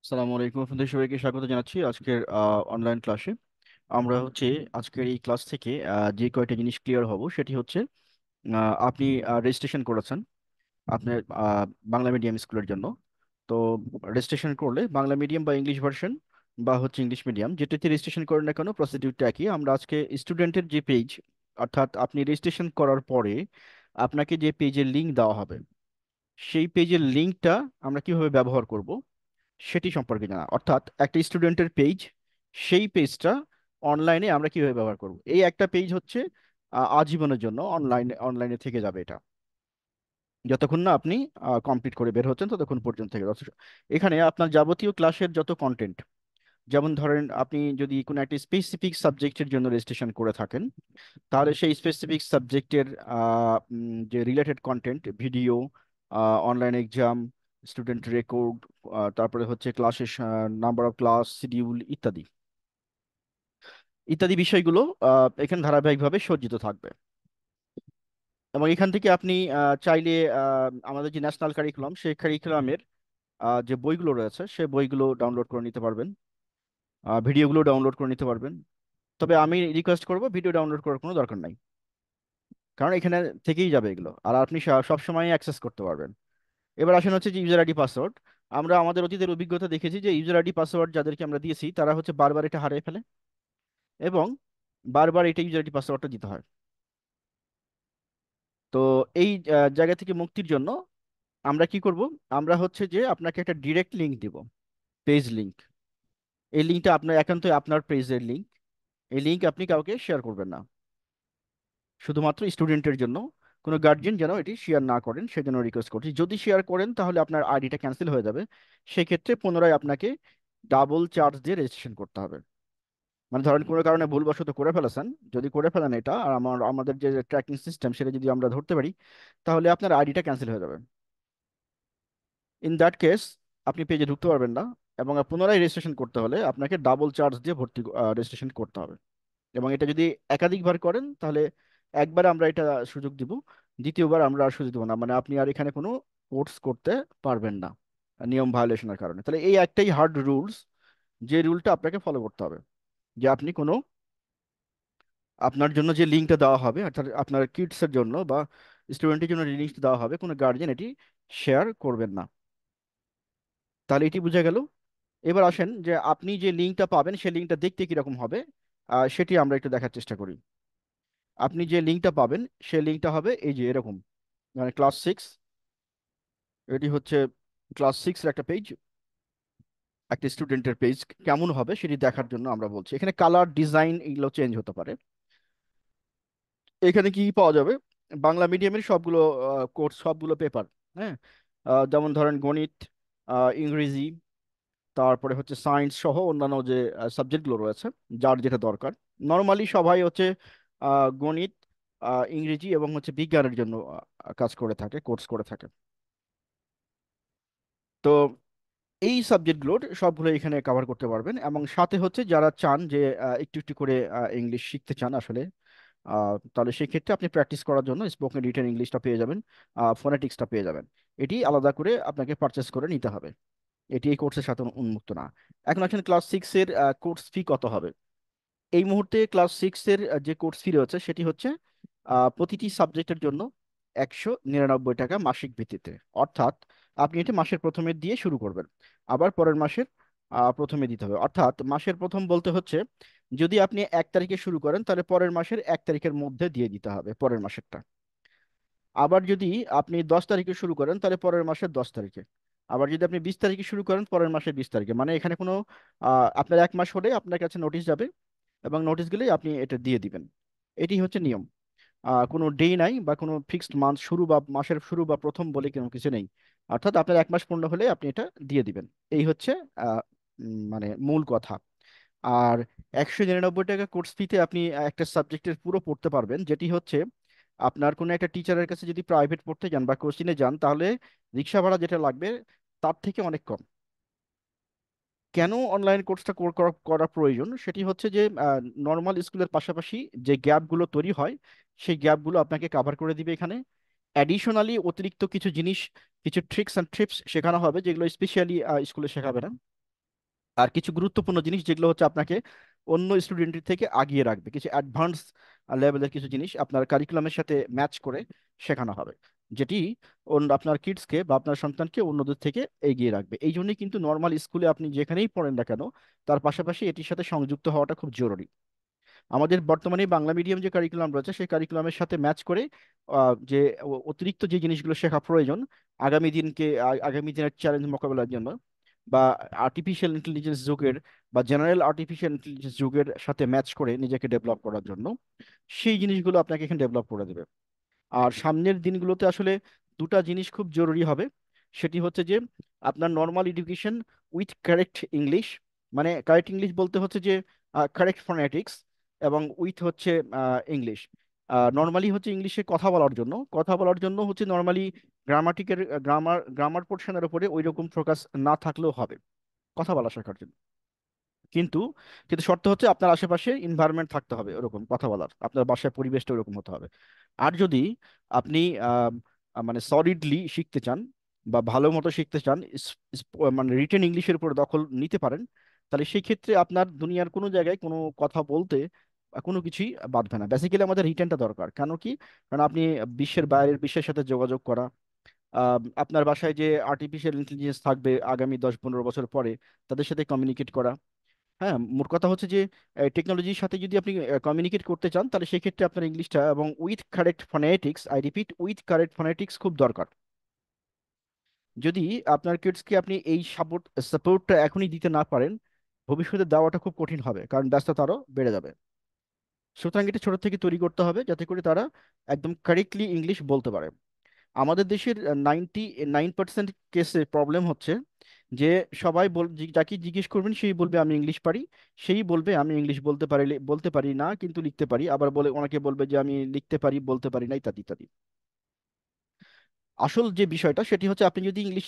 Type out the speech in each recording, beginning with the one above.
আসসালামু আলাইকুম আপনাদের সবাইকে স্বাগত জানাচ্ছি আজকের অনলাইন ক্লাসে। আমরা আজকের এই ক্লাস থেকে যে কয়টা জিনিস ক্লিয়ার হব সেটি হচ্ছে আপনি রেজিস্ট্রেশন করেছেন আপনার বাংলা মিডিয়াম স্কুলের জন্য। তো রেজিস্ট্রেশন করলে বাংলা মিডিয়াম বা ইংলিশ ভার্সন বা হচ্ছে ইংলিশ মিডিয়াম যেটাতে রেজিস্ট্রেশন করেন না কেন প্রসিডিউরটা একই। আমরা আজকে স্টুডেন্টের যে পেজ, অর্থাৎ আপনি রেজিস্ট্রেশন করার পরে আপনাকে যে পেজের লিঙ্ক দেওয়া হবে সেই পেজের লিঙ্কটা আমরা কিভাবে ব্যবহার করব সেটি সম্পর্কে জানা, অর্থাৎ একটা স্টুডেন্টের পেজ, সেই পেজটা অনলাইনে আমরা কিভাবে ব্যবহার করব। এই একটা পেজ হচ্ছে আজীবনের জন্য অনলাইনে অনলাইনে থেকে যাবে এটা, যতক্ষণ না আপনি কমপ্লিট করে বের হচ্ছেন ততক্ষণ পর্যন্ত থেকে যাচ্ছে। এখানে আপনার যাবতীয় ক্লাসের যত কন্টেন্ট, যেমন ধরেন আপনি যদি কোনো একটা স্পেসিফিক সাবজেক্টের জন্য রেজিস্ট্রেশন করে থাকেন, তাহলে সেই স্পেসিফিক সাবজেক্টের যে related content, video, online exam, student record, তারপরে হচ্ছে ক্লাসের নাম্বার অফ ক্লাস শিডিউল ইত্যাদি ইত্যাদি বিষয়গুলো এখানে ধারাবাহিকভাবে সজ্জিত থাকবে। এবং এখান থেকে আপনি চাইলে আমাদের যে ন্যাশনাল কারিকুলাম সেই কারিকুলামের যে বইগুলো রয়েছে সেই বইগুলো ডাউনলোড করে নিতে পারবেন, ভিডিওগুলো ডাউনলোড করে নিতে পারবেন। তবে আমি রিকোয়েস্ট করব ভিডিও ডাউনলোড করার কোনো দরকার নাই, কারণ এখানে থেকেই যাবে এগুলো আর আপনি সব সময় অ্যাক্সেস করতে পারবেন। এবার আসেন হচ্ছে যে ইউজার আইডি পাসওয়ার্ড। আমরা আমাদের অতীতের অভিজ্ঞতা দেখেছি যে ইউজার আইডি পাসওয়ার্ড যাদেরকে আমরা দিয়েছি তারা হচ্ছে বারবার এটা হারিয়ে ফেলে এবং বারবার এটা ইউজার আইডি পাসওয়ার্ডটা দিতে হয়। তো এই জায়গা থেকে মুক্তির জন্য আমরা কি করব, আমরা হচ্ছে যে আপনাকে একটা ডিরেক্ট লিংক দিব, পেজ লিংক। এই লিঙ্কটা আপনার একান্তই আপনার পেজের লিংক। এই লিঙ্ক আপনি কাউকে শেয়ার করবেন না, শুধুমাত্র স্টুডেন্টের জন্য। কোনো গার্জিয়ান যেন এটি শেয়ার না করেন সেজন্য রিকোয়েস্ট করছি। যদি শেয়ার করেন তাহলে আপনার আইডিটা ক্যান্সেল হয়ে যাবে, সেক্ষেত্রে পুনরায় আপনাকে ডাবল চার্জ দিয়ে রেজিস্ট্রেশন করতে হবে। মানে ধরেন কোনো কারণে ভুলবশত করে ফেলেছেন, যদি করে ফেলেন এটা আর আমাদের যে ট্র্যাকিং সিস্টেম সেটা যদি আমরা ধরতে পারি, তাহলে আপনার আইডিটা ক্যান্সেল হয়ে যাবে। ইন দ্যাট কেস আপনি পেজে ঢুকতে পারবেন না এবং পুনরায় রেজিস্ট্রেশন করতে হলে আপনাকে ডাবল চার্জ দিয়ে রেজিস্ট্রেশন করতে হবে। এবং এটা যদি একাধিকবার করেন তাহলে একবার আমরা এটা সুযোগ দিব, দ্বিতীয়বার আমরা আর সুযোগ দেবো না, মানে আপনি আর এখানে কোনো কোর্স করতে পারবেন না নিয়ম ভায়োলেশনের কারণে। তাহলে এই একটাই হার্ড রুলস, যে রুলটা আপনাকে ফলো করতে হবে, যে আপনি কোনো আপনার জন্য যে লিঙ্কটা দেওয়া হবে অর্থাৎ আপনার কিডসের জন্য বা স্টুডেন্টের জন্য যে লিঙ্কটা দেওয়া হবে কোনো গার্জিয়ান এটি শেয়ার করবেন না। তাহলে এটি বোঝা গেল। এবার আসেন যে আপনি যে লিঙ্কটা পাবেন সেই লিঙ্কটা দেখতে কিরকম হবে সেটি আমরা একটু দেখার চেষ্টা করি। আপনি যে লিঙ্কটা পাবেন সেই লিঙ্কটা হবে এই যে এরকম, মানে ক্লাস 6। এটি হচ্ছে ক্লাস 6 এর একটা পেজ, একটা স্টুডেন্টের পেজ। কেমন হবে সেটি দেখার জন্য আমরা বলছি, এখানে কালার ডিজাইন এগুলো চেঞ্জ হতে পারে। এখানে কি পাওয়া যাবে, বাংলা মিডিয়ামের সবগুলো কোর্স, সবগুলো পেপার। হ্যাঁ, যেমন ধরেন গণিত, ইংরেজি, তারপরে হচ্ছে সায়েন্স সহ অন্যান্য যে সাবজেক্টগুলো রয়েছে যার যেটা দরকার। নর্মালি সবাই হচ্ছে গণিত, ইংরেজি এবং হচ্ছে বিজ্ঞানের জন্য কাজ করে থাকে, কোর্স করে থাকে। তো এই সাবজেক্টগুলোর সবগুলো এখানে কভার করতে পারবেন এবং সাথে হচ্ছে যারা চান যে একটু একটু করে ইংলিশ শিখতে চান আসলে, তাহলে সেই ক্ষেত্রে আপনি প্র্যাকটিস করার জন্য স্পোকেন রিটেন ইংলিশটা পেয়ে যাবেন, ফোনেটিক্সটা পেয়ে যাবেন। এটি আলাদা করে আপনাকে পারচেস করে নিতে হবে, এটি এই কোর্সের সাথে উন্মুক্ত না। এখন আসেন ক্লাস 6 এর কোর্স ফি কত হবে। এই মুহূর্তে ক্লাস 6 এর যে কোর্স ফি রয়েছে সেটি হচ্ছে প্রতিটি সাবজেক্টের জন্য 199 টাকা মাসিক ভিত্তিতে। অর্থাৎ আপনি এটি মাসের প্রথমে দিয়ে শুরু করবেন, আবার পরের মাসের প্রথমে দিতে হবে। অর্থাৎ মাসের প্রথম বলতে হচ্ছে যদি আপনি 1 তারিখে শুরু করেন তাহলে পরের মাসের 1 তারিখের মধ্যে দিয়ে দিতে হবে পরের মাসেরটা। আবার যদি আপনি 10 তারিখে শুরু করেন তাহলে পরের মাসের 10 তারিখে। আবার যদি আপনি 20 তারিখে শুরু করেন পরের মাসের 20 তারিখে। মানে এখানে কোনো আপনার 1 মাস হলে আপনার কাছে নোটিশ যাবে এবং নোটিশ গেলেই আপনি এটা দিয়ে দিবেন। এটি হচ্ছে নিয়ম। কোনো ডে নাই বা কোনো ফিক্সড মান্থ শুরু বা মাসের শুরু বা প্রথম বলে কোনো কিছু নেই। অর্থাৎ আপনার 1 মাস পূর্ণ হলে আপনি এটা দিয়ে দিবেন। এই হচ্ছে মানে মূল কথা। আর 199 টাকা কোর্স ফিতে আপনি একটা সাবজেক্টের পুরো পড়তে পারবেন, যেটি হচ্ছে আপনার কোনো একটা টিচারের কাছে যদি প্রাইভেট পড়তে যান বা কোচিংয়ে যান তাহলে রিক্সা ভাড়া যেটা লাগবে তার থেকে অনেক কম। কেন অনলাইন কোর্সটা করা করা প্রয়োজন সেটি হচ্ছে যে নর্মাল স্কুলের পাশাপাশি যে গ্যাপগুলো তৈরি হয় সেই গ্যাপগুলো আপনাকে কাভার করে দিবে এখানে। অ্যাডিশনালি অতিরিক্ত কিছু জিনিস, কিছু ট্রিক্স অ্যান্ড ট্রিপস শেখানো হবে যেগুলো স্পেশালি স্কুলে শেখাবে না। আর কিছু গুরুত্বপূর্ণ জিনিস যেগুলো হচ্ছে আপনাকে অন্য স্টুডেন্টের থেকে আগিয়ে রাখবে, কিছু অ্যাডভান্স লেভেলের কিছু জিনিস আপনার কারিকুলামের সাথে ম্যাচ করে শেখানো হবে, যেটি অন্য আপনার কিডসকে বা আপনার সন্তানকে অন্যদের থেকে এগিয়ে রাখবে। এই জন্যই কিন্তু নর্মাল স্কুলে আপনি যেখানেই পড়েন না কেন, তার পাশাপাশি এটির সাথে সংযুক্ত হওয়াটা খুব জরুরি। আমাদের বর্তমানে বাংলা মিডিয়াম যে কারিকুলাম রয়েছে সেই কারিকুলামের সাথে ম্যাচ করে যে অতিরিক্ত যে জিনিসগুলো শেখা প্রয়োজন আগামী দিনের চ্যালেঞ্জ মোকাবেলার জন্য, বা আর্টিফিশিয়াল ইন্টেলিজেন্স যুগের বা জেনারেল আর্টিফিশিয়াল ইন্টেলিজেন্স যুগের সাথে ম্যাচ করে নিজেকে ডেভেলপ করার জন্য, সেই জিনিসগুলো আপনাকে এখানে ডেভেলপ করে দেবে। আর সামনের দিনগুলোতে আসলে দুটা জিনিস খুব জরুরি হবে। সেটি হচ্ছে যে আপনার normal education with correct English, মানে কারেক্ট ইংলিশ বলতে হচ্ছে যে কারেক্ট ফোনেটিক্স, এবং উইথ হচ্ছে ইংলিশ। নর্মালি হচ্ছে ইংলিশে কথা বলার জন্য হচ্ছে নর্মালি গ্রামাটিকের গ্রামার পোর্শনের উপরে ওই রকম ফোকাস না থাকলেও হবে কথা বলা শেখার জন্য। কিন্তু কিন্তু শর্ত হচ্ছে আপনার আশেপাশে ইনভায়রনমেন্ট থাকতে হবে ওরকম কথা বলার, আপনার বাসায় পরিবেশটা ওরকম হতে হবে। আর যদি আপনি মানে সলিডলি শিখতে চান বা ভালো মতো শিখতে চান, মানে রিটেন ইংলিশের উপর দখল নিতে পারেন, তাহলে সেই ক্ষেত্রে আপনার দুনিয়ার কোনো জায়গায় কোনো কথা বলতে কোনো কিছুই বাধবে না। বেসিক্যালি আমাদের রিটেনটা দরকার, কেন কি? কারণ আপনি বিশ্বের সাথে যোগাযোগ করা, আপনার বাসায় যে আর্টিফিশিয়াল ইন্টেলিজেন্স থাকবে আগামী 10-15 বছর পরে, তাদের সাথে কমিউনিকেট করা। হ্যাঁ, মোট কথা হচ্ছে যে টেকনোলজির সাথে যদি আপনি কমিউনিকেট করতে চান, তাহলে সেক্ষেত্রে আপনার ইংলিশটা এবং with correct phonetics, I repeat with correct phonetics খুব দরকার। যদি আপনার কিডসকে আপনি এই সাপোর্টটা এখনই দিতে না পারেন, ভবিষ্যতে দেওয়াটা খুব কঠিন হবে, কারণ ব্যস্ততা আরও বেড়ে যাবে। সুতরাং এটা ছোট থেকে তৈরি করতে হবে যাতে করে তারা একদম কারেক্টলি ইংলিশ বলতে পারে। আমাদের দেশের 99% কেসে প্রবলেম হচ্ছে যে যাকে জিজ্ঞেস করবেন সেই বলবে আমি ইংলিশ পারি, সেই বলবে আমি ইংলিশ বলতে পারি না কিন্তু লিখতে পারি, আবার ওনাকে বলবে যে আমি লিখতে পারি বলতে পারি না, ইত্যাদি ইত্যাদি। আসল যে বিষয়টা সেটি হচ্ছে আপনি যদি ইংলিশ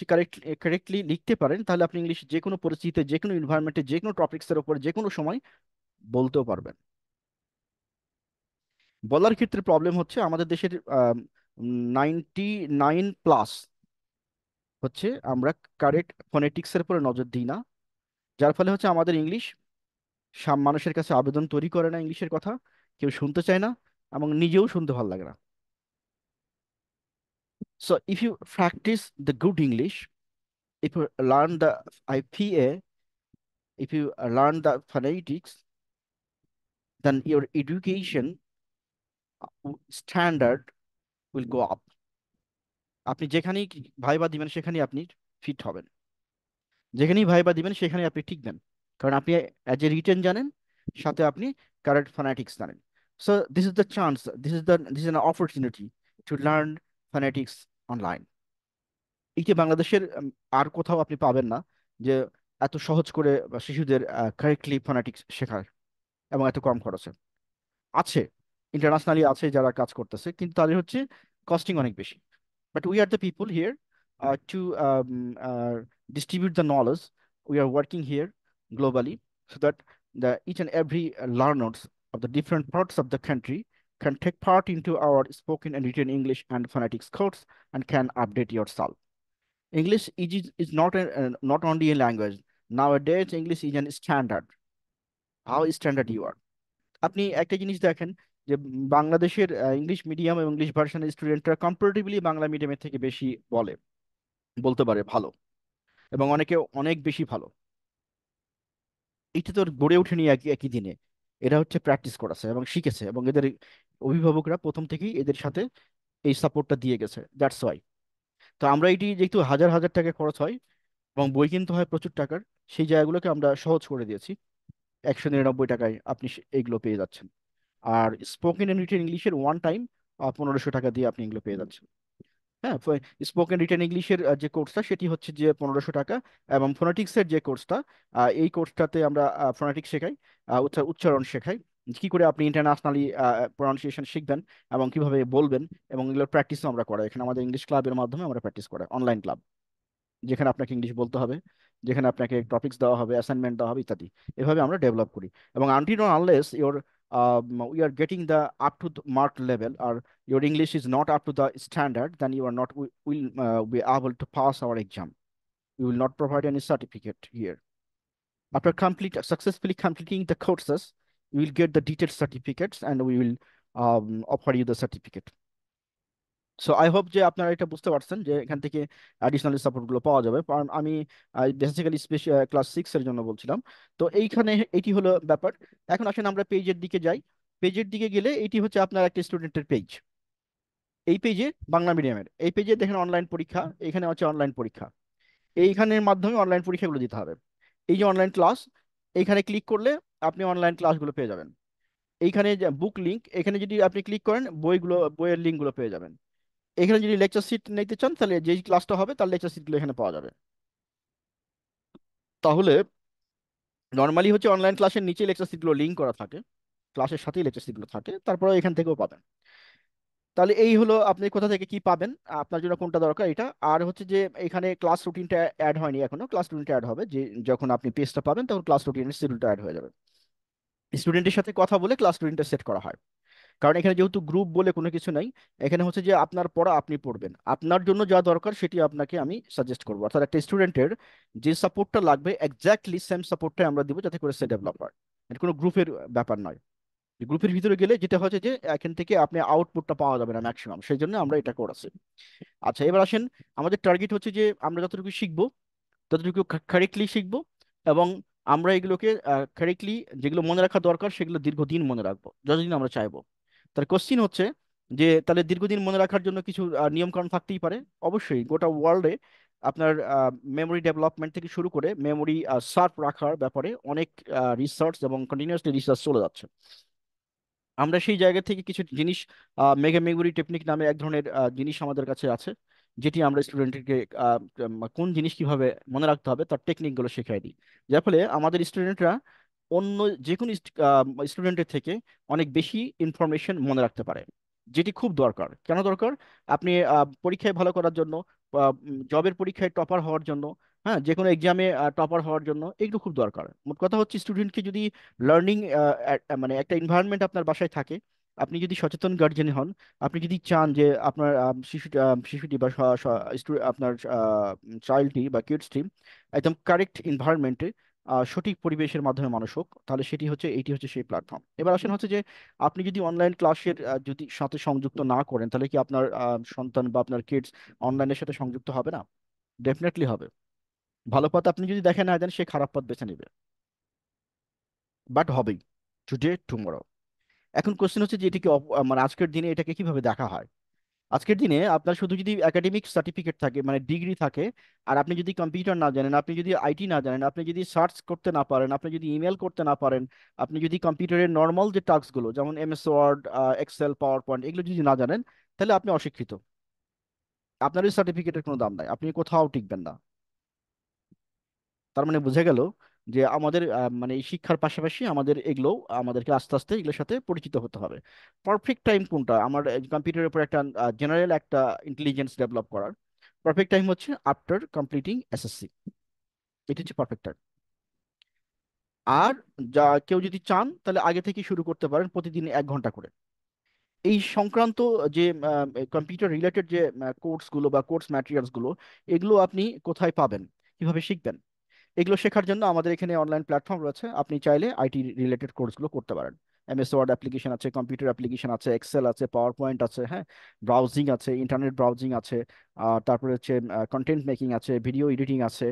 কারেক্টলি লিখতে পারেন, তাহলে আপনি ইংলিশ যে কোনো পরিস্থিতিতে, যে কোনো এনভায়রনমেন্টে, যে কোনো টপিক্সের উপর যে কোনো সময় বলতেও পারবেন। বলার ক্ষেত্রে প্রবলেম হচ্ছে আমাদের দেশের 99+ হচ্ছে আমরা কারেক্ট ফোনেটিক্সের উপরে নজর দিই না, যার ফলে হচ্ছে আমাদের ইংলিশ মানুষের কাছে আবেদন তৈরি করে না, ইংলিশের কথা কেউ শুনতে চায় না, এবং নিজেও শুনতে ভালো লাগে না। So if you practice the good English, if you learn the IPA, if you learn the phonetics, then your education standard will go up. আপনি যেখানেই ভাইবা দিবেন সেখানেই আপনি ফিট হবেন, যেখানেই ভাইবা দিবেন সেখানেই আপনি টিকবেন, কারণ আপনি অ্যাজ এ রিটেন জানেন, সাথে আপনি কারেক্ট ফোনেটিক্স জানেন। So this is an opportunity to learn phonetics online. এটি বাংলাদেশের আর কোথাও আপনি পাবেন না যে এত সহজ করে বা শিশুদের কারেক্টলি ফোনেটিক্স শেখায় এবং এত কম খরচে। আছে, ইন্টারন্যাশনালি আছে যারা কাজ করতেছে, কিন্তু তাদের হচ্ছে কস্টিং অনেক বেশি। But we are the people here to distribute the knowledge. We are working here globally so that the each and every learners of the different parts of the country can take part into our spoken and written English and phonetics course and can update yourself. English is not only a language. Nowadays, English is a standard. How standard you are? আপনি একটা জিনিস দেখেন যে বাংলাদেশের English medium এবং English ভার্সনের স্টুডেন্টরা comparatively Bangla মিডিয়ামের থেকে বেশি বলতে পারে ভালো, এবং অনেকে অনেক বেশি ভালো। এটা তো গড়ে ওঠেনি একই একই দিনে, এরা হচ্ছে প্র্যাকটিস করেছে এবং শিখেছে, এবং এদের অভিভাবকরা প্রথম থেকেই এদের সাথে এই সাপোর্টটা দিয়ে গেছে, দ্যাটস ওয়াই। তো আমরা এটি যেহেতু হাজার হাজার টাকা খরচ হয় এবং বই কিনতে হয় প্রচুর টাকার, সেই জায়গাগুলোকে আমরা সহজ করে দিয়েছি। 199 টাকায় আপনি এইগুলো পেয়ে যাচ্ছেন। আর স্পোকেন এন্ড রিটেন ইংলিশের ওয়ান টাইম 1500 টাকা দিয়ে আপনি এগুলো পেয়ে যাচ্ছেন। হ্যাঁ, স্পোকেন রিটেন ইংলিশের যে কোর্সটা সেটি হচ্ছে যে 1500 টাকা, এবং ফোনেটিক্সের যে কোর্সটা, এই কোর্সটাতে আমরা ফোনেটিক্স শেখাই, উচ্চারণ শেখাই, কি করে আপনি ইন্টারন্যাশনালি প্রনাউন্সিয়েশন শিখবেন এবং কিভাবে বলবেন, এবং এগুলোর প্র্যাকটিসও আমরা করাই এখানে আমাদের ইংলিশ ক্লাবের মাধ্যমে। আমরা প্র্যাকটিস করাই অনলাইন ক্লাব, যেখানে আপনাকে ইংলিশ বলতে হবে, যেখানে আপনাকে টপিকস দেওয়া হবে, অ্যাসাইনমেন্ট দেওয়া হবে ইত্যাদি। এভাবে আমরা ডেভেলপ করি। এবং until unless your we are getting the up to the mark level, or your English is not up to the standard, then you are not will be able to pass our exam. We will not provide any certificate here. After successfully completing the courses, you will get the detailed certificates and we will offer you the certificate. So I hope যে আপনারা এটা বুঝতে পারছেন যে এখান থেকে additional support গুলো পাওয়া যাবে, কারণ আমি বেসিক্যালি ক্লাস 6 এর জন্য বলছিলাম। তো এইখানে এটি হলো ব্যাপার। এখন আসেন আমরা পেজের দিকে যাই। পেজের দিকে গেলে এটি হচ্ছে আপনার একটা স্টুডেন্টের পেজ। এই পেজে বাংলা মিডিয়ামের এই পেজে দেখেন অনলাইন পরীক্ষা, এখানে হচ্ছে অনলাইন পরীক্ষা। এইখানের মাধ্যমে অনলাইন পরীক্ষাগুলো দিতে হবে। এই যে অনলাইন ক্লাস, এইখানে ক্লিক করলে আপনি অনলাইন ক্লাসগুলো পেয়ে যাবেন। এইখানে যে বুক লিঙ্ক, এখানে যদি আপনি ক্লিক করেন বইয়ের লিঙ্কগুলো পেয়ে যাবেন। এখানে যদি লেকচার সিট নিতে চান তাহলে যেই ক্লাসটা হবে তার লেকচার সিটগুলো এখানে পাওয়া যাবে। তাহলে নর্মালি হচ্ছে অনলাইন ক্লাসের নিচে লেকচার সিটগুলো লিঙ্ক করা থাকে, ক্লাসের সাথেই লেকচার সিটগুলো থাকে, তারপরে এখান থেকেও পাবেন। তাহলে এই হলো আপনি কোথা থেকে কি পাবেন, আপনার জন্য কোনটা দরকার এটা। আর হচ্ছে যে এখানে ক্লাস রুটিনটা অ্যাড হয়নি এখনো, ক্লাস রুটিনটা অ্যাড হবে যে যখন আপনি পেজটা পাবেন তখন ক্লাস রুটিনের শিডিউলটা অ্যাড হয়ে যাবে। স্টুডেন্টের সাথে কথা বলে ক্লাস রুটিনটা সেট করা হয়। কারণ এখানে যেহেতু গ্রুপ বলে কোনো কিছু নাই, এখানে হচ্ছে যে আপনার পড়া আপনি পড়বেন, আপনার জন্য যা দরকার সেটি আপনাকে আমি সাজেস্ট করবো। অর্থাৎ একটা স্টুডেন্টের যে সাপোর্টটা লাগবে এক্স্যাক্টলি সেম সাপোর্টটাই আমরা দিব, যাতে করে সে ডেভেলপ হয়। এটা কোনো গ্রুপের ব্যাপার নয়। গ্রুপের ভিতরে গেলে যেটা হচ্ছে যে এখান থেকে আপনি আউটপুটটা পাওয়া যাবে না ম্যাক্সিমাম, সেই জন্য আমরা এটা করেছি। আচ্ছা, এবার আসেন, আমাদের টার্গেট হচ্ছে যে আমরা যতটুকু শিখবো ততটুকু কারেক্টলি শিখবো, এবং আমরা এগুলোকে কারেক্টলি, যেগুলো মনে রাখা দরকার সেগুলো দীর্ঘদিন মনে রাখবো যতদিন আমরা চাইবো। তার কোশ্চিন হচ্ছে যে তাহলে দীর্ঘদিন মনে রাখার জন্য কিছু নিয়ম কানুন থাকতেই পারে। অবশ্যই গোটা ওয়ার্ল্ডে আপনার মেমোরি ডেভেলপমেন্ট থেকে শুরু করে মেমোরি শার্প রাখার ব্যাপারে অনেক রিসার্চ এবং কন্টিনিউয়াসলি রিসার্চ চলে যাচ্ছে। আমরা সেই জায়গা থেকে কিছু জিনিস, মেগা মেমোরি টেকনিক নামে এক ধরনের জিনিস আমাদের কাছে আছে, যেটি আমরা স্টুডেন্টকে কোন জিনিস কিভাবে মনে রাখতে হবে তার টেকনিকগুলো শেখাই দিই। যার ফলে আমাদের স্টুডেন্টরা অন্য যে কোনো স্টুডেন্টের থেকে অনেক বেশি ইনফরমেশন মনে রাখতে পারে, যেটি খুব দরকার। কেন দরকার? আপনি পরীক্ষায় ভালো করার জন্য, জবের পরীক্ষায় টপার হওয়ার জন্য, হ্যাঁ, যে কোনো এক্সামে টপার হওয়ার জন্য এগুলো খুব দরকার। মোট কথা হচ্ছে স্টুডেন্টকে যদি লার্নিং মানে একটা এনভায়রনমেন্ট আপনার বাসায় থাকে, আপনি যদি সচেতন গার্জেন হন, আপনি যদি চান যে আপনার শিশুটি বা আপনার চাইল্ডটি বা কিডসটি একদম কারেক্ট এনভায়রনমেন্টে সঠিক পরিবেশের মাধ্যমে মানুষ হোক, তাহলে এইটি হচ্ছে সেই প্ল্যাটফর্ম। এবার আসেন হচ্ছে যে আপনি যদি অনলাইন ক্লাসের যদি সাথে সংযুক্ত না করেন, তাহলে কি আপনার সন্তান বা আপনার কিডস অনলাইনের সাথে সংযুক্ত হবে না? ডেফিনেটলি হবে। ভালো পথ আপনি যদি দেখে না দেন, সে খারাপ পথ বেছে নেবে, বাট হবেই, টুডে টুমরো। এখন কোশ্চেন হচ্ছে যে এটাকে মানে আজকের দিনে এটাকে কিভাবে দেখা হয়। আজকের দিনে আপনার শুধু যদি একাডেমিক সার্টিফিকেট থাকে, মানে ডিগ্রি থাকে, আর আপনি যদি কম্পিউটার না জানেন, আপনি যদি আইটি না জানেন, আপনি যদি সার্চ করতে না পারেন, আপনি যদি ইমেল করতে না পারেন, আপনি যদি কম্পিউটারের নর্মাল যে টাস্কগুলো যেমন MS Word, Excel, PowerPoint এগুলো যদি না জানেন, তাহলে আপনি অশিক্ষিত। আপনার এই সার্টিফিকেটের কোনো দাম নাই, আপনি কোথাও টিকবেন না। তার মানে বুঝে গেল যে আমাদের মানে এই শিক্ষার পাশাপাশি আমাদের এগুলো, আমাদেরকে আস্তে আস্তে এগুলোর সাথে পরিচিত হতে হবে। পারফেক্ট টাইম কোনটা আমার কম্পিউটারের উপর একটা জেনারেল একটা ইন্টেলিজেন্স ডেভেলপ করার? পারফেক্ট টাইম হচ্ছে আফটার কমপ্লিটিং এসএসসি, এটি হচ্ছে পারফেক্ট টাইম। আর কেউ যদি চান তাহলে আগে থেকে শুরু করতে পারেন, প্রতিদিন 1 ঘন্টা করে। এই সংক্রান্ত যে কম্পিউটার রিলেটেড যে কোর্সগুলো বা কোর্স ম্যাটেরিয়ালসগুলো, এগুলো আপনি কোথায় পাবেন, কিভাবে শিখবেন, এগুলো শেখার জন্য আমাদের এখানে অনলাইন প্ল্যাটফর্ম রয়েছে। আপনি চাইলে আইটি রিলেটেড কোর্সগুলো করতে পারেন। এমএস ওয়ার্ড অ্যাপ্লিকেশন আছে, কম্পিউটার অ্যাপ্লিকেশন আছে, এক্সেল আছে, পাওয়ার পয়েন্ট আছে, হ্যাঁ, ব্রাউজিং আছে, ইন্টারনেট ব্রাউজিং আছে, তারপরে হচ্ছে কন্টেন্ট মেকিং আছে, ভিডিও এডিটিং আছে,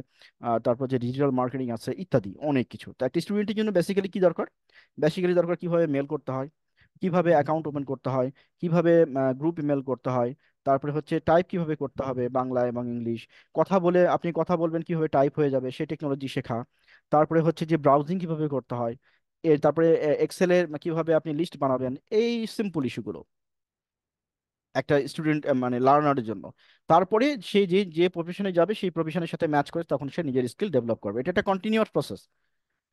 তারপর যে ডিজিটাল মার্কেটিং আছে, ইত্যাদি অনেক কিছু। তো একটা স্টুডেন্টের জন্য বেসিক্যালি কি দরকার? বেসিক্যালি দরকার কিভাবে মেল করতে হয়, কিভাবে অ্যাকাউন্ট ওপেন করতে হয়, কিভাবে গ্রুপ ইমেল করতে হয়, তারপরে হচ্ছে টাইপ কিভাবে করতে হবে বাংলা এবং ইংলিশ, কথা বলে আপনি কথা বলবেন কিভাবে টাইপ হয়ে যাবে সে টেকনোলজি শেখা, তারপরে হচ্ছে যে ব্রাউজিং কিভাবে করতে হয়, তারপরে এক্সেলের কিভাবে আপনি লিস্ট বানাবেন, এই সিম্পল ইস্যুগুলো একটা স্টুডেন্ট মানে লার্নারের জন্য। তারপরে সে যে যে প্রফেশনে যাবে সেই প্রফেশনের সাথে ম্যাচ করে তখন সে নিজের স্কিল ডেভেলপ করবে। এটা একটা কন্টিনিউয়াস প্রসেস,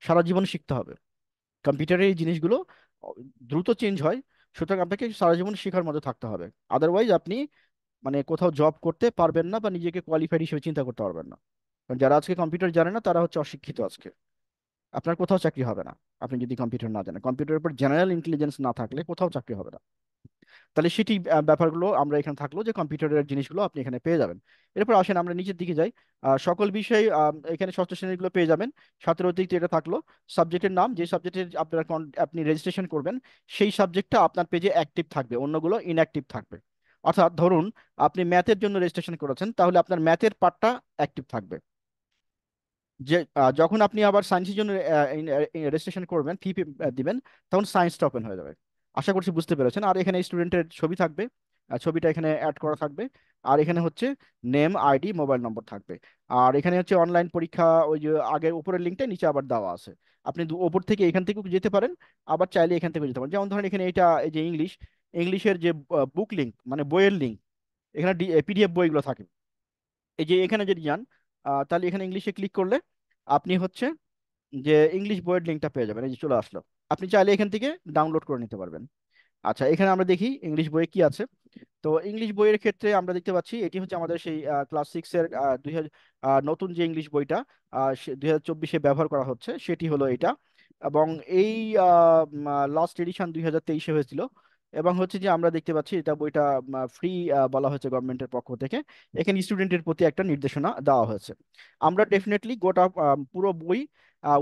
সারা জীবন শিখতে হবে। কম্পিউটারের এই জিনিসগুলো দ্রুত চেঞ্জ হয়, সুতরাং আপনাকে সারা জীবন শেখার মধ্যে থাকতে হবে। আদারওয়াইজ আপনি মানে কোথাও জব করতে পারবেন না বা নিজেকে কোয়ালিফাইড হিসেবে চিন্তা করতে পারবেন না। কারণ যারা আজকে কম্পিউটার জানে না তারা হচ্ছে অশিক্ষিত আজকে। আপনার কোথাও চাকরি হবে না আপনি যদি কম্পিউটার না জানেন, কম্পিউটারের উপর জেনারেল ইন্টেলিজেন্স না থাকলে কোথাও চাকরি হবে না। তাহলে সেটি ব্যাপারগুলো আমরা এখানে থাকলো যে কম্পিউটারের জিনিসগুলো আপনি এখানে পেয়ে যাবেন। এরপর আসেন আমরা নিচের দিকে যাই। সকল বিষয় এখানে ষষ্ঠ শ্রেণীগুলো পেয়ে যাবেন। সাথে অতিরিক্ত এটা থাকলো সাবজেক্টের নাম, যে সাবজেক্টের আপনারা আপনি রেজিস্ট্রেশন করবেন সেই সাবজেক্টটা আপনার পেজে অ্যাক্টিভ থাকবে, অন্যগুলো ইনঅ্যাক্টিভ থাকবে। অর্থাৎ ধরুন আপনি ম্যাথের জন্য রেজিস্ট্রেশন করেছেন, তাহলে আপনার ম্যাথের পার্টটা অ্যাক্টিভ থাকবে। যে যখন আপনি আবার সায়েন্সের জন্য রেজিস্ট্রেশন করবেন, ফি দিবেন, তখন সায়েন্সটা ওপেন হয়ে যাবে। আশা করছি বুঝতে পেরেছেন। আর এখানে স্টুডেন্টের ছবি থাকবে, ছবিটা এখানে অ্যাড করা থাকবে। আর এখানে হচ্ছে নেম, আইডি, মোবাইল নম্বর থাকবে। আর এখানে হচ্ছে অনলাইন পরীক্ষা, ওই যে আগের উপরের লিঙ্কটা নিচে আবার দেওয়া আছে। আপনি ওপর থেকে এখান থেকেও যেতে পারেন, আবার চাইলে এখান থেকে যেতে পারেন। যেমন ধরেন এখানে এটা, এই যে ইংলিশের যে বুক লিঙ্ক, মানে বইয়ের লিঙ্ক, এখানে পিডিএফ বইগুলো থাকে। এই যে এখানে যদি যান, তাহলে এখানে ইংলিশে ক্লিক করলে আপনি হচ্ছে যে ইংলিশ বইয়ের লিঙ্কটা পেয়ে যাবেন। এই যে চলে আসলো, আপনি চাইলে এখান থেকে ডাউনলোড করে নিতে পারবেন। আচ্ছা, এখানে আমরা দেখি ইংলিশ বইয়ে কি আছে। তো ইংলিশ বইয়ের ক্ষেত্রে আমরা দেখতে পাচ্ছি এটি হচ্ছে আমাদের সেই ক্লাস 6-এর 2000 নতুন যে ইংলিশ বইটা 2024-এ ব্যবহার করা হচ্ছে, সেটি হলো এটা। এবং এই লাস্ট এডিশন 2023-এ হয়েছিল। এবং হচ্ছে যে আমরা দেখতে পাচ্ছি এটা বইটা ফ্রি বলা হয়েছে গভর্নমেন্টের পক্ষ থেকে। এখানে স্টুডেন্টের প্রতি একটা নির্দেশনা দেওয়া হয়েছে। আমরা ডেফিনেটলি গোটা পুরো বই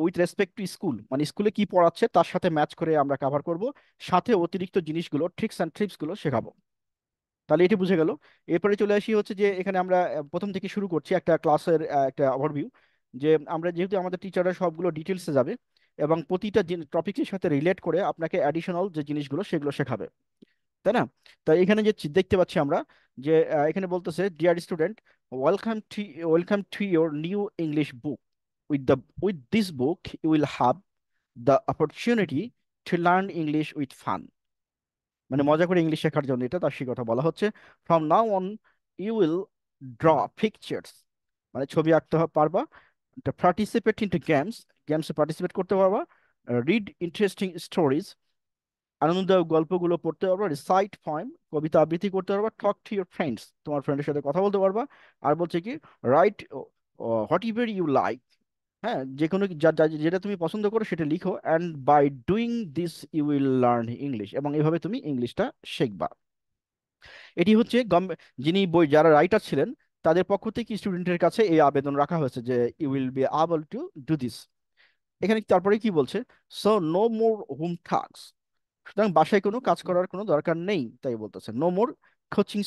উইথ রেসপেক্ট টু স্কুল, মানে স্কুলে কি পড়াচ্ছে তার সাথে ম্যাচ করে আমরা কভার করব, সাথে অতিরিক্ত জিনিসগুলো, ট্রিক্স অ্যান্ড ট্রিপস গুলো শেখাবো। তাহলে এটি বুঝে গেল। এরপরে চলে আসি হচ্ছে যে এখানে আমরা প্রথম থেকে শুরু করছি একটা ক্লাসের একটা ওভারভিউ। যে আমরা যেহেতু আমাদের টিচাররা সবগুলো ডিটেলসে যাবে এবং প্রতিটা টপিকের সাথে রিলেট করে আপনাকে অ্যাডিশনাল যে জিনিসগুলো সেগুলো শেখাবে, তাই না? তাই এখানে যে দেখতে পাচ্ছি আমরা যে এখানে বলতেছে, dear student, welcome to welcome to your new English book. With the with this book you will have the opportunity to learn English with fun. মানে মজা করে ইংলিশ শেখার জন্য এটা, তার সেই কথা বলা হচ্ছে। From now on you will draw pictures, মানে ছবি আঁকতে পারবা, পার্টিসিপেট ইনটু গেমস, গেমসে পার্টিসিপেট করতে পারবা, রিড ইন্টারেস্টিং স্টোরিজ, আনন্দদায়ক গল্পগুলো পড়তে পারবা, রিসাইট পোয়েম, কবিতা আবৃত্তি করতে পারবা, টক টু ইউর ফ্রেন্ডস, তোমার ফ্রেন্ডের সাথে কথা বলতে পারবা। আর বলছে কি, right whatever you like, হ্যাঁ যে কোনো যেটা তুমি পছন্দ করো সেটা লিখো, and by doing this you will learn English, এবং এভাবে তুমি ইংলিশটা শিখবা। এটি হচ্ছে যিনি বই, যারা রাইটার ছিলেন তাদের পক্ষ থেকে স্টুডেন্টের কাছে এই আবেদন রাখা হয়েছে যে you will be able to do this. এখানে তারপরে কি বলছে, so no more home task, সুতরাং বাসায় কোনো কাজ করার কোনো দরকার নেই, তাই বলতেছে। নো মোর কোচিং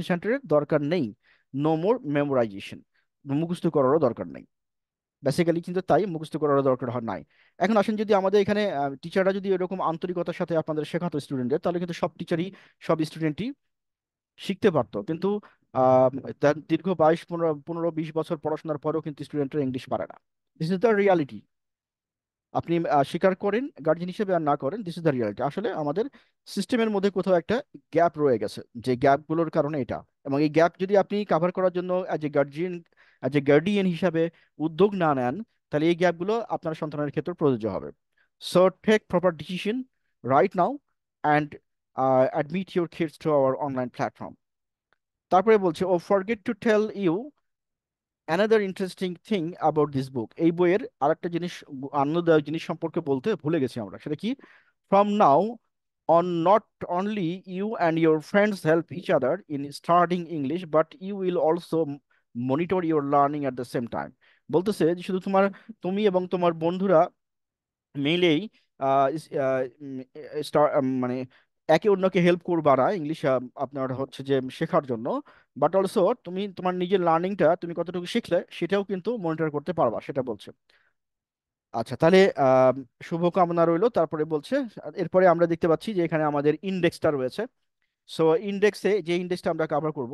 সেন্টারের দরকার নেই। নো মোর মেমোরাইজেশন, মুখস্থ করারও দরকার নেই। বেসিক্যালি কিন্তু তাই, মুখস্থ করারও দরকার হয় নাই। এখন আসেন, যদি আমাদের এখানে টিচাররা যদি এরকম আন্তরিকতার সাথে আপনাদের শেখাতো স্টুডেন্টদের, তাহলে কিন্তু সব টিচারই, সব স্টুডেন্টই শিখতে পারতো। কিন্তু আহ, তার দীর্ঘ 22 15 15 20 বছর পড়াশোনার পরেও কিন্তু স্টুডেন্টরা ইংলিশ পারে না। This is the reality. আপনি স্বীকার করেন গার্জিয়ান হিসেবে আর না করেন, দিস ইজ দ্য রিয়ালিটি। আসলে আমাদের সিস্টেমের মধ্যে কোথাও একটা গ্যাপ রয়ে গেছে, যে গ্যাপগুলোর কারণে এটা। এবং এই গ্যাপ যদি আপনি কাভার করার জন্য অ্যাজ এ গার্ডিয়ান হিসাবে উদ্যোগ না নেন, তাহলে এই গ্যাপগুলো আপনার সন্তানের ক্ষেত্রে প্রযোজ্য হবে। So take proper decision right now and admit your kids to our online platform. তারপরে বলছে, oh forget to tell you another interesting thing about this book. এই বইয়ের আরেকটা জিনিস, আনন্দদায়ক জিনিস সম্পর্কে বলতে ভুলে গেছি আমরা, সেটা কি, from now on not only you and your friends help each other in starting English, but you will also monitor your learning at the same time. বলতেছে যে শুধু তুমি এবং তোমার বন্ধুরা মিলেই মানে একে অন্যকে হেল্প করবা না ইংলিশ আপনার হচ্ছে যে শেখার জন্য, বাট অলসো তুমি তোমার নিজের লার্নিংটা তুমি কতটুকু শিখলে সেটাও কিন্তু মনিটর করতে পারবা, সেটা বলছে। আচ্ছা, তাহলে শুভকামনা রইলো। তারপরে বলছে, এরপরে আমরা দেখতে পাচ্ছি যে এখানে আমাদের ইন্ডেক্সটা রয়েছে। সো ইন্ডেক্সে যে ইন্ডেক্সটা আমরা কভার করব,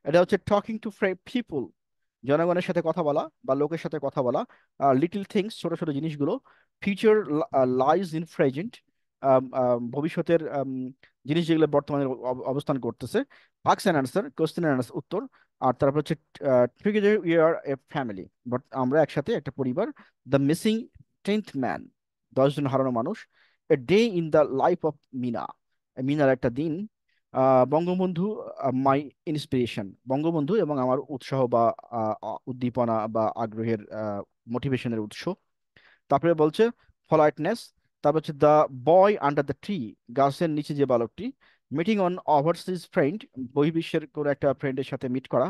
এটা হচ্ছে টকিং টু পিপল, জনগণের সাথে কথা বলা বা লোকের সাথে কথা বলা, লিটল থিংস, ছোট ছোট জিনিসগুলো, ফিউচার লাইজ ইন প্রেজেন্ট, ভবিষ্যতের জিনিস যেগুলো বর্তমানে অবস্থান করতেছে, ask and answer, question and উত্তর। আর তারপর হচ্ছে together we are A family, but আমরা একসাথে একটা পরিবার, দ্য মিসিং 10th ম্যান, 10 জন হারানো মানুষ, a day in the life of Meena, মিনার একটা দিন, বঙ্গবন্ধু মাই ইন্সপিরেশন, বঙ্গবন্ধু এবং আমার উৎসাহ বা উদ্দীপনা বা আগ্রহের মোটিভেশনের উৎস। তারপরে বলছে পলাইটনেস, তারপর হচ্ছে the boy under the tree, গাছের নিচে যে বালকটি, মিটিং অন ওভারসিজ ফ্রেন্ড, বহির্বিশ্বের কোনো একটা ফ্রেন্ডের সাথে মিট করা।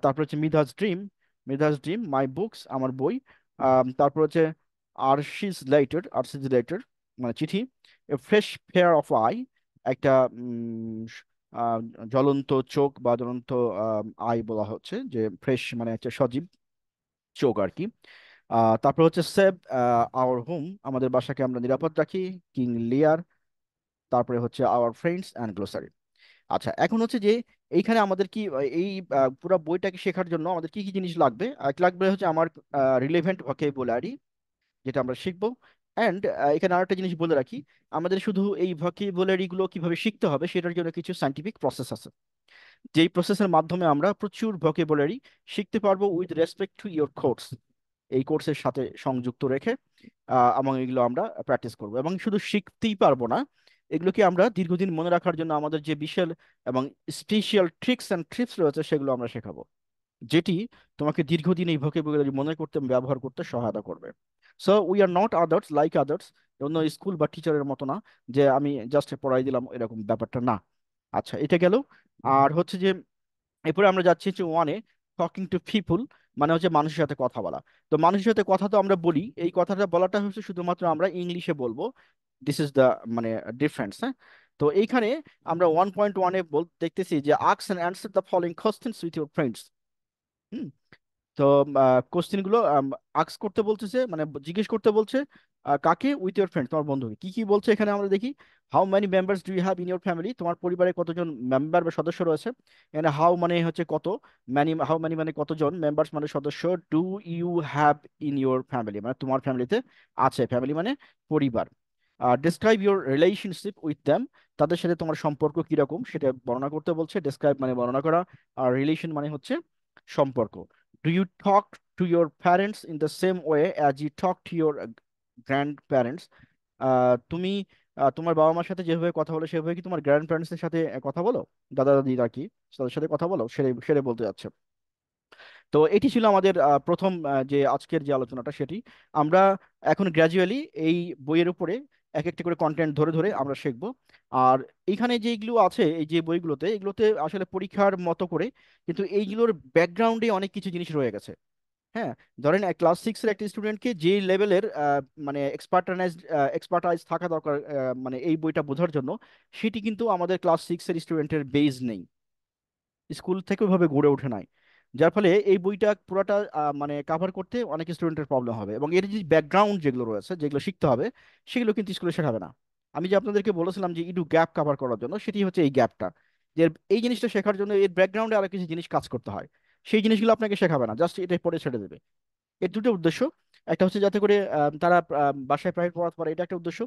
তারপর হচ্ছে মিধাস ড্রিম মাই বুকস, আমার বই। তারপর হচ্ছে আর্সিজ লেটার মানে চিঠি। ফ্রেশ পেয়ার অফ আই, একটা আহ, জ্বলন্ত চোখ বা জ্বলন্ত আই বলা হচ্ছে, যে ফ্রেশ মানে একটা সজীব চোখ আর কি। তারপর হচ্ছে সেভ আওয়ার হোম, আমাদের বাসাকে আমরা নিরাপদ রাখি, কিং লিয়ার। তারপরে হচ্ছে আওয়ার ফ্রেন্ডস অ্যান্ড গ্লোসারি। আচ্ছা, এখন হচ্ছে যে এইখানে আমাদের কি এই পুরো বইটাকে শেখার জন্য আমাদের কি কি জিনিস লাগবে? এক লাগবে হচ্ছে আমার রিলেভেন্ট ভোকাবুলারি, যেটা আমরা শিখবো। অ্যান্ড এখানে আরেকটা জিনিস বলে রাখি, আমাদের শুধু এই ভোকাবুলারি গুলো কিভাবে শিখতে হবে সেটার জন্য কিছু সাইন্টিফিক প্রসেস আছে, যেই প্রসেসের মাধ্যমে আমরা প্রচুর ভোকাবুলারি শিখতে পারবো with respect to your course, এই কোর্সের সাথে সংযুক্ত রেখে। এবং এগুলো আমরা প্র্যাকটিস করব, এবং শুধু শিখতেই পারবো না, এগুলোকে আমরা দীর্ঘদিন মনে রাখার জন্য আমাদের যে বিশাল এবং স্পেশাল ট্রিক্স অ্যান্ড ট্রিপস রয়েছে সেগুলো আমরা শেখাবো, যেটি তোমাকে দীর্ঘদিন এই ভোকাবুলারি মনে করতে এবং ব্যবহার করতে সহায়তা করবে। So we are not others like others, অন্য স্কুল বা টিচারের মতো না, যে আমি জাস্ট পড়াই দিলাম, এরকম ব্যাপারটা না। আচ্ছা, এটা গেল। আর হচ্ছে যে এরপরে আমরা যাচ্ছি হচ্ছে ওয়ানে, টকিং টু পিপুল, মানে হচ্ছে মানুষের সাথে কথা বলা। তো মানুষের সাথে কথা তো আমরা বলি, এই কথাটা বলাটা হচ্ছে শুধুমাত্র আমরা ইংলিশে বলবো। দিস ইজ দ্য মানে ডিফারেন্স, হ্যাঁ। তো এইখানে আমরা 1.1-এ দেখতেছি যে ask and answer the following questions with your friends. তো কোশ্চেন গুলো আক্স করতে বলতেছে, মানে জিজ্ঞেস করতে বলছে। কাকে? উইথ ইউর ফ্রেন্ড, তোমার বন্ধুকে। কি কি বলছে এখানে আমরা দেখি। How many members do you have in your family, তোমার পরিবারে কতজন মেম্বার বা সদস্য রয়েছে। এখানে হাউ মানে হচ্ছে কত, হাউ মেনি মানে কতজন, মেম্বার্স মানে সদস্য, do you have in your family মানে তোমার ফ্যামিলিতে আছে, ফ্যামিলি মানে পরিবার। Describe your relationship with them, তাদের সাথে তোমার সম্পর্ক কিরকম সেটা বর্ণনা করতে বলছে। ডিসক্রাইব মানে বর্ণনা করা, আর রিলেশন মানে হচ্ছে সম্পর্ক। Do you talk to your parents in the same way as you talk to your grandparents? তুমি তোমার বাবা মার সাথে যেভাবে কথা বলো সেভাবে কি তোমার গ্র্যান্ড প্যারেন্টসের সাথে কথা বলো, দাদা দাদির আর কি, তাদের সাথে কথা বলো, সেরে সেরে বলতে যাচ্ছে। তো এটি ছিল আমাদের প্রথম যে আজকের যে আলোচনাটা সেটি। আমরা এখন গ্র্যাজুয়ালি এই বইয়ের উপরে এক একটা করে কন্টেন্ট ধরে ধরে আমরা শিখবো। আর এইখানে যেগুলো আছে এই যে বইগুলোতে, এগুলোতে আসলে পরীক্ষার মতো করে, কিন্তু এইগুলোর ব্যাকগ্রাউন্ডে অনেক কিছু জিনিস রয়ে গেছে। হ্যাঁ, ধরেন ক্লাস 6-এর একটা স্টুডেন্টকে যে লেভেলের মানে এক্সপার্টাইজ থাকা দরকার মানে এই বইটা বোঝার জন্য, সেটি কিন্তু আমাদের ক্লাস 6-এর স্টুডেন্টের বেজ নেই, স্কুল থেকে ওইভাবে গড়ে ওঠে নাই। যার ফলে এই বইটা পুরোটা মানে কাভার করতে অনেক স্টুডেন্টের প্রবলেম হবে, এবং এর যে ব্যাকগ্রাউন্ড যেগুলো রয়েছে, যেগুলো শিখতে হবে, সেগুলো কিন্তু স্কুলে শেখাবে না। আমি যে আপনাদেরকে বলেছিলাম যে ইডু গ্যাপ কাভার করার জন্য, সেটি হচ্ছে এই গ্যাপটা, যে এই জিনিসটা শেখার জন্য এর ব্যাকগ্রাউন্ডে আরো কিছু জিনিস কাজ করতে হয়, সেই জিনিসগুলো আপনাকে শেখাবে না, জাস্ট এটা পড়ে ছেড়ে দেবে। এর দুটো উদ্দেশ্য, একটা হচ্ছে যাতে করে তারা বাসায় প্রাইভেট পড়াতে পারে, এটা একটা উদ্দেশ্য।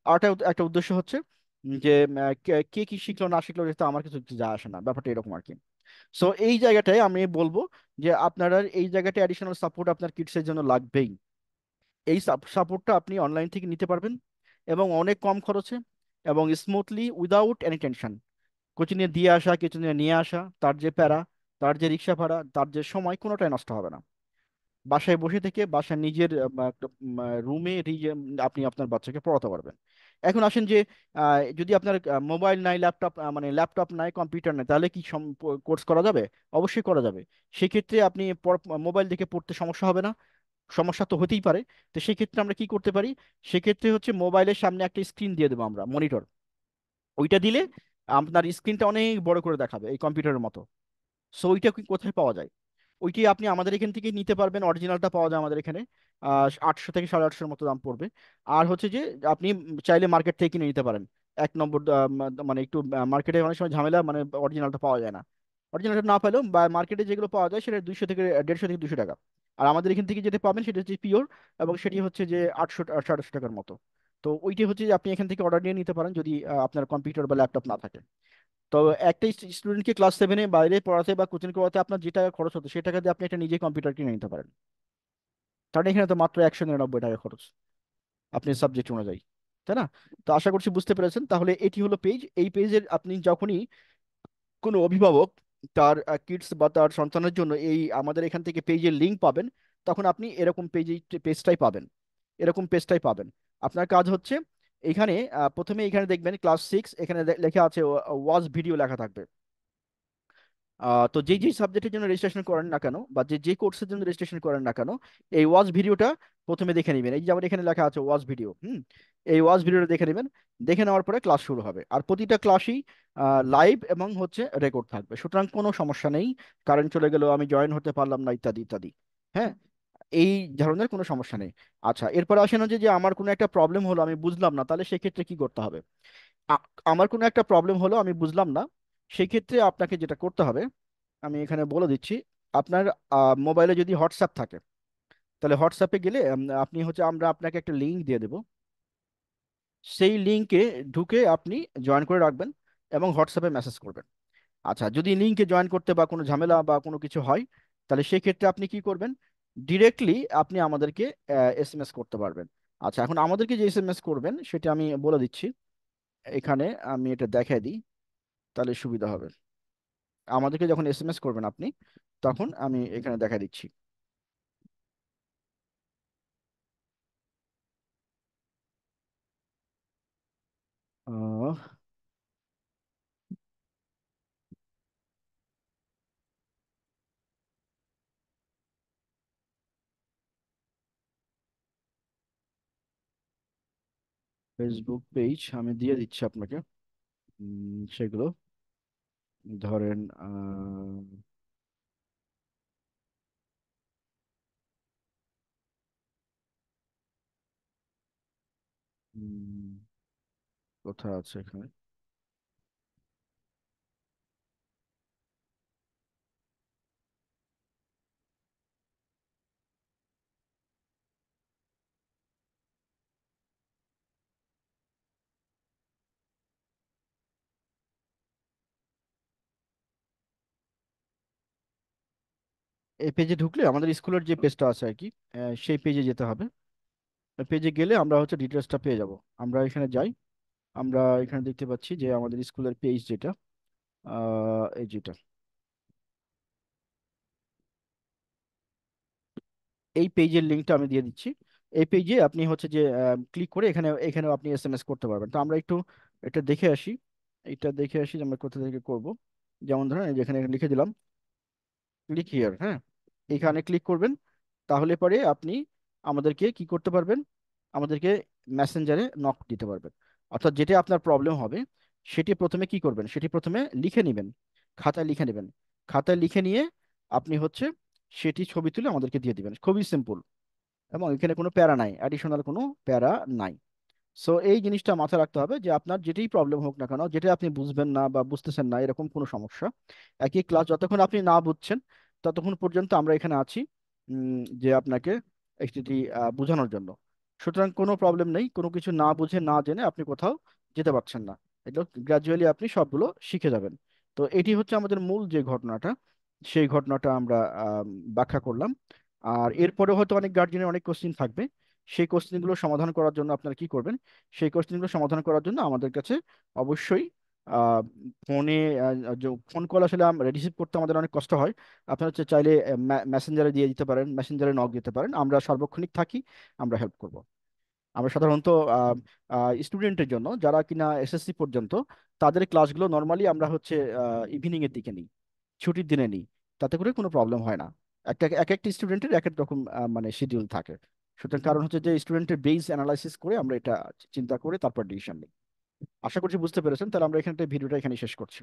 আর একটা উদ্দেশ্য হচ্ছে যে কে কে কি শিখলো না শিখলো যেটা আমার কিছু যায় আসে না, ব্যাপারটা এরকম আর কি। সো এই জায়গাটায় আমি বলবো যে আপনারা এই জায়গাটায় অ্যাডিশনাল সাপোর্ট আপনার কিডসের জন্য লাগবেই। এই সাপোর্টটা আপনি অনলাইন থেকে নিতে পারবেন, এবং অনেক কম খরচে এবং স্মুথলি উইদাউট এনি টেনশন। কোচিংয়ে দিয়ে আসা, কোচিংয়ে নিয়ে আসা, তার যে প্যারা, তার যে রিক্সা ভাড়া, তার যে সময়, কোনোটাই নষ্ট হবে না। বাসায় বসে থেকে বাসার নিজের রুমে আপনি আপনার বাচ্চাকে পড়াতে পারবেন। এখন আসেন যে যদি আপনার মোবাইল নাই, ল্যাপটপ মানে ল্যাপটপ নাই, কম্পিউটার নাই, তাহলে কি কোর্স করা যাবে? অবশ্যই করা যাবে। সেক্ষেত্রে আপনি মোবাইল দেখে পড়তে সমস্যা হবে না? সমস্যা তো হতেই পারে। তো সেক্ষেত্রে আমরা কি করতে পারি? সেক্ষেত্রে হচ্ছে মোবাইলের সামনে একটা স্ক্রিন দিয়ে দেবো আমরা, মনিটর। ওইটা দিলে আপনার স্ক্রিনটা অনেক বড় করে দেখাবে, এই কম্পিউটারের মতো। সো ওইটা কোথায় পাওয়া যায়? ওইটি আপনি আমাদের এখান থেকে নিতে পারবেন, অরিজিনালটা পাওয়া যায় আমাদের এখানে। 800 থেকে 850-এর মতো দাম পড়বে। আর হচ্ছে যে আপনি চাইলে মার্কেট থেকে কিনে নিতে পারেন। 1 নম্বর মানে একটু মার্কেটে অনেক সময় ঝামেলা, মানে অরিজিনালটা পাওয়া যায় না। অরিজিনালটা না পেলেও বা মার্কেটে যেগুলো পাওয়া যায় সেটা 150 থেকে 200 টাকা। আর আমাদের এখান থেকে যেটা পাবেন সেটা হচ্ছে পিওর, এবং সেটি হচ্ছে যে 800-850 টাকার মতো। তো ওইটি হচ্ছে যে আপনি এখান থেকে অর্ডার নিয়ে নিতে পারেন যদি আপনার কম্পিউটার বা ল্যাপটপ না থাকে। তো একটা স্টুডেন্টকে ক্লাস 7-এ বাইরে পড়াতে বা কোচিং করাতে আপনার যে টাকা খরচ হতো, সেই টাকা দিয়ে আপনি একটা নিজে কম্পিউটার কিনে নিতে পারেন। কারণ এখানে তো মাত্র 199 টাকা খরচ আপনি সাবজেক্ট অনুযায়ী, তাই না? তো আশা করছি বুঝতে পেরেছেন। তাহলে এটি হলো পেজ, এই পেজের আপনি যখনই কোনো অভিভাবক তার কিডস বা তার সন্তানের জন্য এই আমাদের এখান থেকে পেজের লিঙ্ক পাবেন, তখন আপনি এরকম পেজটাই পাবেন, এরকম পেজটাই পাবেন। আপনার কাজ হচ্ছে এখানে প্রথমে এখানে দেখবেন ক্লাস 6, এখানে লেখা আছে ওয়াচ ভিডিও লেখা থাকবে। তো যেই যেই সাবজেক্টের জন্য রেজিস্ট্রেশন করেন না কেন, বা যে যে কোর্সের জন্য রেজিস্ট্রেশন করেন না কেন, এই ওয়াচ ভিডিওটা প্রথমে দেখে নেবেন। এই যে যেমন এখানে লেখা আছে ওয়াচ ভিডিও, এই ওয়াচ ভিডিওটা দেখে নেবেন। দেখে নেওয়ার পরে ক্লাস শুরু হবে, আর প্রতিটা ক্লাসই লাইভ এবং হচ্ছে রেকর্ড থাকবে, সুতরাং কোনো সমস্যা নেই। কারেন্ট চলে গেলেও আমি জয়েন হতে পারলাম না, ইত্যাদি ইত্যাদি। হ্যাঁ, এই ধরনের কোনো সমস্যা নেই। আচ্ছা, এরপর আসেন হচ্ছে যে আমার কোনো একটা প্রবলেম হলো, আমি বুঝলাম না, তাহলে সেক্ষেত্রে কি করতে হবে? আমার কোনো একটা প্রবলেম হলো, আমি বুঝলাম না, সেক্ষেত্রে আপনাকে যেটা করতে হবে আমি এখানে বলে দিচ্ছি। আপনার মোবাইলে যদি হোয়াটসঅ্যাপ থাকে, তাহলে হোয়াটসঅ্যাপে গেলে আপনি হচ্ছে, আমরা আপনাকে একটা লিঙ্ক দিয়ে দেবো, সেই লিঙ্কে ঢুকে আপনি জয়েন করে রাখবেন এবং হোয়াটসঅ্যাপে মেসেজ করবেন। আচ্ছা, যদি লিঙ্কে জয়েন করতে বা কোনো ঝামেলা বা কোনো কিছু হয়, তাহলে সেক্ষেত্রে আপনি কি করবেন? ডিরেক্টলি আপনি আমাদেরকে এসএমএস করতে পারবেন। আচ্ছা, এখন আমাদেরকে যে এসএমএস করবেন সেটা আমি বলে দিচ্ছি। এখানে আমি এটা দেখাই দিই, তাহলে সুবিধা হবে। আমাদেরকে যখন এসএমএস করবেন আপনি, তখন আমি এখানে দেখা দিচ্ছি। ফেসবুক পেজ আমি দিয়ে দিচ্ছি আপনাকে। সেগুলো ধরেন, উম, কোথায় আছে এখানে? এই পেজে ঢুকলে আমাদের স্কুলের যে পেজটা আছে আর কি, সেই পেজে যেতে হবে। পেজে গেলে আমরা হচ্ছে ডিটেলসটা পেয়ে যাব। আমরা এখানে যাই, আমরা এখানে দেখতে পাচ্ছি যে আমাদের স্কুলের পেজ যেটা, এই যেটা, এই পেজের লিঙ্কটা আমি দিয়ে দিচ্ছি। এই পেজে আপনি হচ্ছে যে ক্লিক করে এখানে এখানেও আপনি এসএমএস করতে পারবেন। তো আমরা একটু এটা দেখে আসি, এটা দেখে আসি যে আমরা কোথা থেকে করব। যেমন ধরেন এই যে এখানে লিখে দিলাম ক্লিক হিয়ার, হ্যাঁ, এখানে ক্লিক করবেন। তাহলে পরে আপনি আমাদেরকে কি করতে পারবেন? আমাদেরকে মেসেঞ্জারে নক দিতে পারবেন। অর্থাৎ যেটা আপনার প্রবলেম হবে, সেটি প্রথমে কি করবেন, সেটি প্রথমে লিখে নেবেন, খাতায় লিখে নেবেন। খাতায় লিখে নিয়ে আপনি হচ্ছে সেটি ছবি তুলে আমাদেরকে দিয়ে দিবেন। খুবই সিম্পল, এবং এখানে কোনো প্যারা নাই, অ্যাডিশনাল কোনো প্যারা নাই। সো এই জিনিসটা মাথায় রাখতে হবে যে আপনার যেটাই প্রবলেম হোক না কেন, যেটা আপনি বুঝবেন না বা বুঝতেছেন না, এরকম কোনো সমস্যা, একই ক্লাস যতক্ষণ আপনি না বুঝছেন ততক্ষণ পর্যন্ত আমরা এখানে আছি, যে আপনাকে একটি বোঝানোর জন্য। সুতরাং কোনো প্রবলেম নেই, কোনো কিছু না বুঝে না জেনে আপনি কোথাও যেতে পারছেন না। এগুলো গ্রাজুয়ালি আপনি সবগুলো শিখে যাবেন। তো এটি হচ্ছে আমাদের মূল যে ঘটনাটা, সেই ঘটনাটা আমরা ব্যাখ্যা করলাম। আর এরপরে হয়তো অনেক গার্জিয়ানের অনেক কোশ্চিন থাকবে। সেই কোশ্চেনগুলো সমাধান করার জন্য আপনারা কি করবেন? সেই কোশ্চেনগুলো সমাধান করার জন্য আমাদের কাছে অবশ্যই আহ, ফোনে, যে ফোন কল আসলে রিসিভ করতে আমাদের অনেক কষ্ট হয়। আপনারা হচ্ছে চাইলে মেসেঞ্জারে দিয়ে দিতে পারেন, মেসেঞ্জারে নক দিতে পারেন, আমরা সার্বক্ষণিক থাকি, আমরা হেল্প করব। আমরা সাধারণত স্টুডেন্টের জন্য যারা কিনা এসএসসি পর্যন্ত, তাদের ক্লাসগুলো নর্মালি আমরা হচ্ছে ইভিনিং এর দিকে নিই, ছুটির দিনে নিই। তাতে করে কোনো প্রবলেম হয় না। এক একটা স্টুডেন্টের এক এক রকম মানে শিডিউল থাকে। সুতরাং কারণ হচ্ছে যে স্টুডেন্টের বেস অ্যানালাইসিস করে আমরা এটা চিন্তা করে তারপর ডিসিশন নিই। আশা করছি বুঝতে পেরেছেন। তাহলে আমরা এখানে ভিডিওটা এখানে শেষ করছি।